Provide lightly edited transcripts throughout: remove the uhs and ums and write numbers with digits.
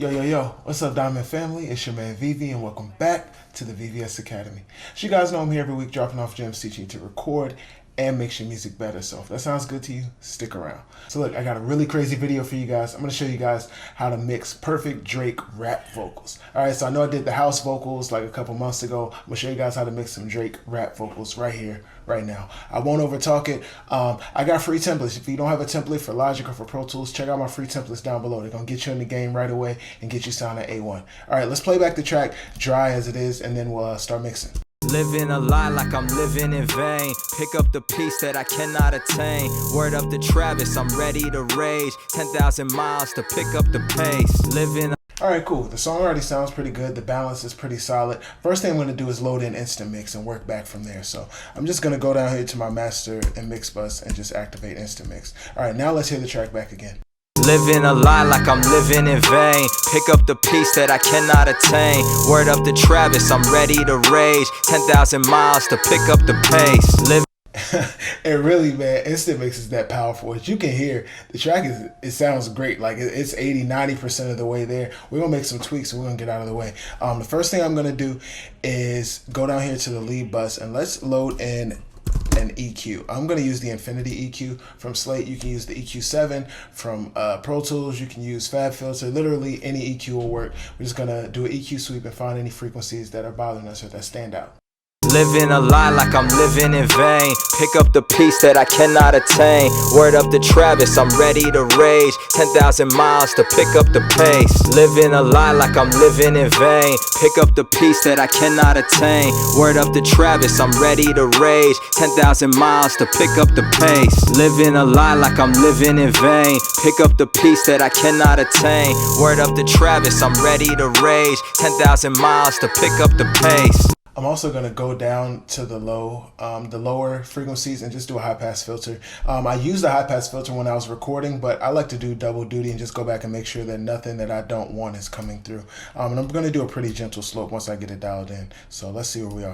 Yo, what's up, Diamond family? It's your man Vivi, and welcome back to the VVS Academy. So, you guys know I'm here every week dropping off gems, teaching you to record and makes your music better. So, if that sounds good to you, stick around. So, look, I got a really crazy video for you guys. I'm going to show you guys how to mix perfect Drake rap vocals. All right, so I know I did the house vocals like a couple months ago. I'm going to show you guys how to mix some Drake rap vocals right here, right now. I won't overtalk it. I got free templates. If you don't have a template for Logic or for Pro Tools, check out my free templates down below. They're going to get you in the game right away and get you sounding A1. All right, let's play back the track dry as it is, and then we'll start mixing. Living a lie like I'm living in vain. Pick up the piece that I cannot attain. Word up to Travis, I'm ready to rage. 10,000 miles to pick up the pace. Living. Alright, cool. The song already sounds pretty good. The balance is pretty solid. First thing I'm going to do is load in Instant Mix and work back from there. So I'm just going to go down here to my master and mix bus and just activate Instant Mix. Alright, now let's hear the track back again. Living a lie like I'm living in vain. Pick up the piece that I cannot attain. Word up to Travis, I'm ready to rage. 10,000 miles to pick up the pace. And really, man, Instant Mix is that powerful. As you can hear, the track it sounds great. Like it's 80-90% of the way there. We're gonna make some tweaks and we're gonna get out of the way. The first thing I'm gonna do is go down here to the lead bus and let's load in an EQ. I'm going to use the Infinity EQ from Slate. You can use the EQ7 from Pro Tools. You can use FabFilter. Literally any EQ will work. We're just going to do an EQ sweep and find any frequencies that are bothering us or that stand out. Living a lie like I'm living in vain. Pick up the piece that I cannot attain. Word up to Travis, I'm ready to rage. 10,000 miles to pick up the pace. Living a lie like I'm living in vain. Pick up the piece that I cannot attain. Word up to Travis, I'm ready to rage. 10,000 miles to pick up the pace. Living a lie like I'm living in vain. Pick up the piece that I cannot attain. Word up to Travis, I'm ready to rage. 10,000 miles to pick up the pace. I'm also going to go down to the lower frequencies and just do a high pass filter. I used the high pass filter when I was recording, but I like to do double duty and just go back and make sure that nothing that I don't want is coming through. And I'm going to do a pretty gentle slope once I get it dialed in. So let's see where we are.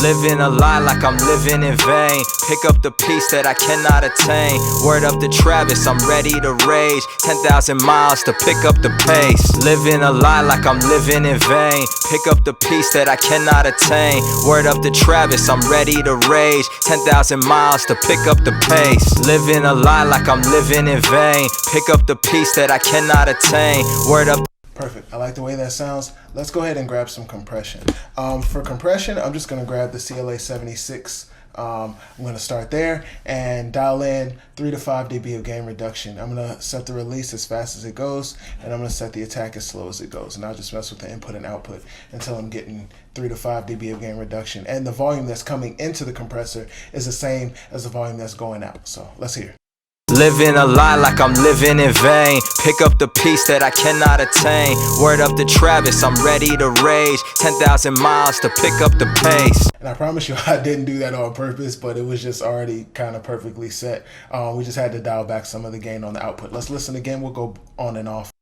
Living a lie like I'm living in vain. Pick up the piece that I cannot attain. Word up to Travis, I'm ready to rage. 10,000 miles to pick up the pace. Living a lie like I'm living in vain. Pick up the piece that I cannot attain. Word up to Travis, I'm ready to rage. 10,000 miles to pick up the pace. Living a lie like I'm living in vain. Pick up the piece that I cannot attain. Word up. Perfect. I like the way that sounds. Let's go ahead and grab some compression. For compression, I'm just going to grab the CLA 76. I'm going to start there and dial in 3 to 5 dB of gain reduction. I'm going to set the release as fast as it goes, and I'm going to set the attack as slow as it goes. And I'll just mess with the input and output until I'm getting 3 to 5 dB of gain reduction. And the volume that's coming into the compressor is the same as the volume that's going out. So let's hear it. Living a lie like I'm living in vain. Pick up the piece that I cannot attain. Word up to Travis, I'm ready to rage. 10,000 miles to pick up the pace. And I promise you I didn't do that on purpose, but it was just already kind of perfectly set. We just had to dial back some of the gain on the output. Let's listen again. We'll go on and off.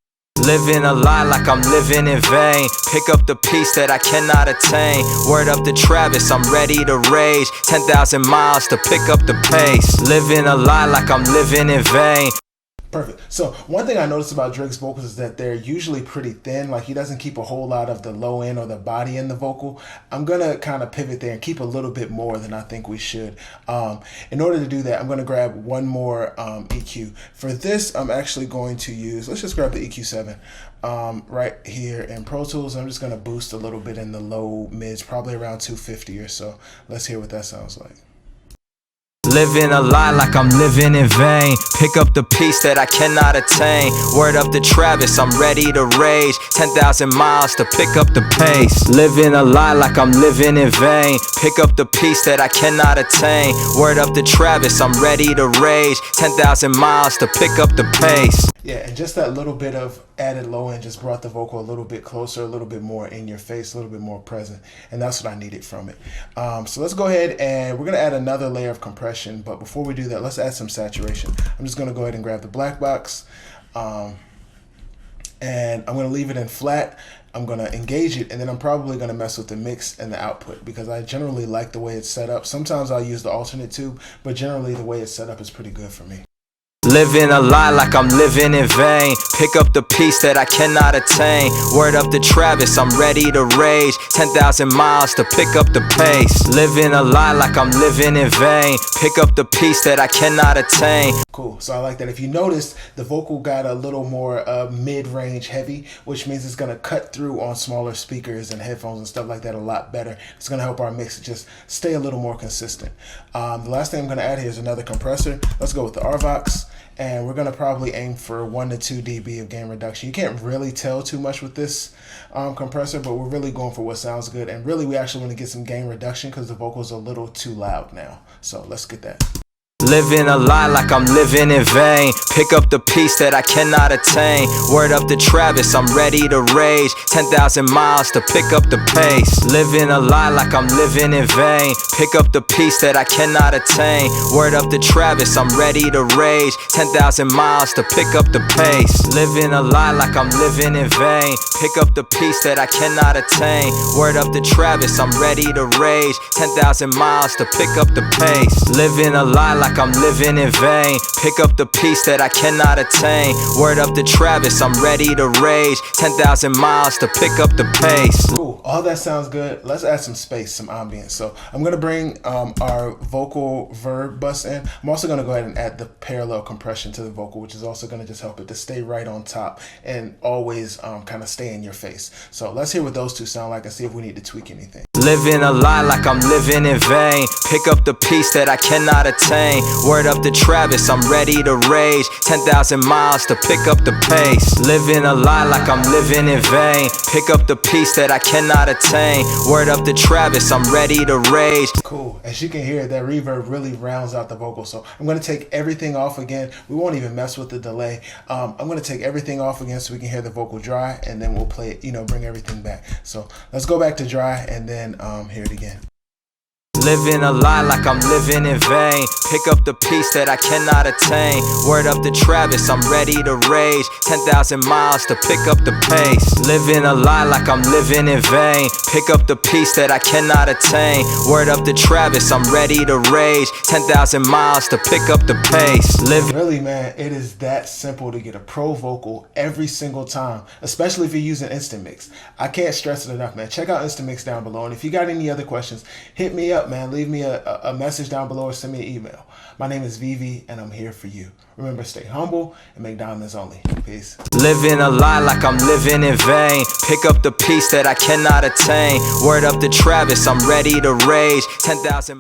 Living a lie like I'm living in vain. Pick up the piece that I cannot attain. Word up to Travis, I'm ready to rage. 10,000 miles to pick up the pace. Living a lie like I'm living in vain. Perfect. So one thing I noticed about Drake's vocals is that they're usually pretty thin. Like he doesn't keep a whole lot of the low end or the body in the vocal. I'm going to kind of pivot there and keep a little bit more than I think we should. In order to do that, I'm going to grab one more EQ. For this, I'm actually going to use, let's just grab the EQ7 right here in Pro Tools. I'm just going to boost a little bit in the low mids, probably around 250 or so. Let's hear what that sounds like. Living a lie like I'm living in vain. Pick up the piece that I cannot attain. Word up to Travis, I'm ready to rage. 10,000 miles to pick up the pace. Living a lie like I'm living in vain. Pick up the piece that I cannot attain. Word up to Travis, I'm ready to rage. 10,000 miles to pick up the pace. Yeah, and just that little bit of added low end just brought the vocal a little bit closer, a little bit more in your face, a little bit more present, and that's what I needed from it. So let's go ahead and we're going to add another layer of compression, but before we do that, let's add some saturation. I'm just going to go ahead and grab the black box, and I'm going to leave it in flat. I'm going to engage it, and then I'm probably going to mess with the mix and the output because I generally like the way it's set up. Sometimes I'll use the alternate tube, but generally the way it's set up is pretty good for me. Living a lie like I'm living in vain. Pick up the peace that I cannot attain. Word up to Travis, I'm ready to rage. 10,000 miles to pick up the pace. Living a lie like I'm living in vain. Pick up the peace that I cannot attain. Cool. So I like that. If you noticed, the vocal got a little more mid-range heavy, which means it's going to cut through on smaller speakers and headphones and stuff like that a lot better. It's going to help our mix just stay a little more consistent. The last thing I'm going to add here is another compressor. Let's go with the Arvox. And we're going to probably aim for 1 to 2 dB of gain reduction. You can't really tell too much with this compressor, but we're really going for what sounds good. And really, we actually want to get some gain reduction because the vocals are a little too loud now. So let's get that. Living a lie like I'm living in vain. Pick up the peace that I cannot attain. Word up to Travis, I'm ready to rage. 10,000 miles to pick up the pace. Living a lie like I'm living in vain. Pick up the peace that I cannot attain. Word up to Travis, I'm ready to rage. 10,000 miles to pick up the pace. Living a lie like I'm living in vain. Pick up the peace that I cannot attain. Word up to Travis, I'm ready to rage. 10,000 miles to pick up the pace. Living a lie like I'm living in vain. Pick up the peace that I cannot attain. Word up to Travis, I'm ready to rage. 10,000 miles to pick up the pace. Cool. All that sounds good. Let's add some space, some ambience. So I'm going to bring our vocal verb bus in. I'm also going to go ahead and add the parallel compression to the vocal, which is also going to just help it to stay right on top and always kind of stay in your face. So let's hear what those two sound like and see if we need to tweak anything. Living a lie like I'm living in vain. Pick up the peace that I cannot attain. Word up to Travis, I'm ready to rage. 10,000 miles to pick up the pace. Living a lie like I'm living in vain. Pick up the peace that I cannot attain. Word up to Travis, I'm ready to rage. Cool. As you can hear, that reverb really rounds out the vocal. So I'm going to take everything off again. We won't even mess with the delay. I'm going to take everything off again so we can hear the vocal dry, and then we'll play it, bring everything back. So let's go back to dry and then hear it again. Living a lie like I'm living in vain. Pick up the peace that I cannot attain. Word up to Travis, I'm ready to rage. 10,000 miles to pick up the pace. Living a lie like I'm living in vain. Pick up the peace that I cannot attain. Word up to Travis, I'm ready to rage. 10,000 miles to pick up the pace. Really, man, it is that simple to get a pro vocal every single time, especially if you're using Instant Mix. I can't stress it enough, man. Check out Instant Mix down below. And if you got any other questions, hit me up, man. Leave me a message down below or send me an email. My name is Vivi, and I'm here for you. Remember, stay humble and make diamonds only. Peace. Living a lie like I'm living in vain. Pick up the peace that I cannot attain. Word up to Travis, I'm ready to rage. 10,000